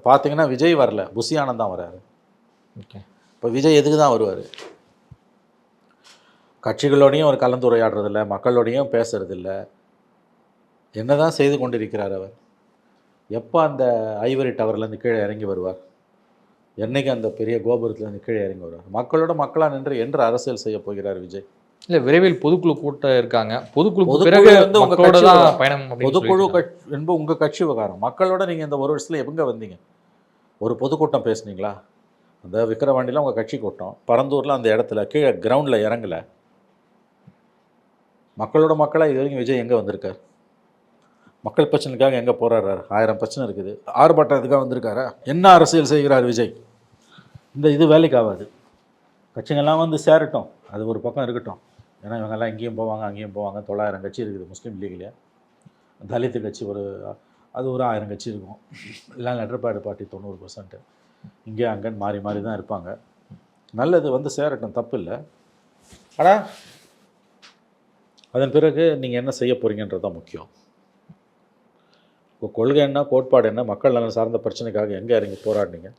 பார்த்தீங்கன்னா விஜய் வரல, புஷி ஆனந்த் தான் வராரு. ஓகே. இப்போ விஜய் எதுக்கு தான் வருவார்? கட்சிகளோடையும் அவர் கலந்துரையாடுறதில்ல, மக்களோடையும் பேசுறதில்ல. என்னதான் செய்து கொண்டிருக்கிறார் அவர்? எப்போ அந்த ஐவரி டவர்லேருந்து கீழே இறங்கி வருவார்? என்னைக்கு அந்த பெரிய கோபுரத்துலேருந்து கீழே இறங்கி வருவார்? மக்களோட மக்களாக நின்று என்று அரசியல் செய்ய போகிறார் விஜய்? இல்லை, விரைவில் பொதுக்குழு கூட்ட இருக்காங்க. பொதுக்குழு பிறகு பிறகு வந்து உங்கள் மக்களோட கட்சி தான் பயணம். பொதுக்குழு என்பது உங்கள் கட்சி விவகாரம். மக்களோட நீங்கள் இந்த ஒரு வருஷத்தில் எங்கே வந்தீங்க? ஒரு பொதுக்கூட்டம் பேசுனீங்களா? அந்த விக்கிரவாண்டியில் உங்கள் கட்சி கூட்டம், பரந்தூரில் அந்த இடத்துல கீழே கிரவுண்டில் இறங்கலை. மக்களோட மக்களாக இது வரைக்கும் விஜய் எங்கே வந்திருக்கார்? மக்கள் பிரச்சனைக்காக எங்கே போராடுறாரு? 1000 பிரச்சனை இருக்குது, ஆர்ப்பாட்டத்துக்காக வந்திருக்காரா? என்ன அரசியல் செய்கிறார் விஜய்? இது வேலைக்கு ஆகாது. கட்சிங்கள்லாம் வந்து சேரட்டும், அது ஒரு பக்கம் இருக்கட்டும். ஏன்னா இவங்கெல்லாம் இங்கேயும் போவாங்க அங்கேயும் போவாங்க. 900 கட்சி இருக்குது முஸ்லீம் லீக்லேயே. தலித்து கட்சி அது ஒரு 1000 கட்சி இருக்கும். எல்லாம் லெட்டர்பேடு பார்ட்டி 90%. இங்கே அங்கேன்னு மாறி மாறி தான் இருப்பாங்க. நல்லது, வந்து சேரட்டும், தப்பு இல்லை. ஆனால் அதன் பிறகு நீங்கள் என்ன செய்ய போகிறீங்கன்றது தான் முக்கியம். இப்போ கொள்கை என்ன, கோட்பாடு என்ன, மக்கள் நலன் சார்ந்த பிரச்சனைக்காக எங்கே இறங்கி போராடினீங்க?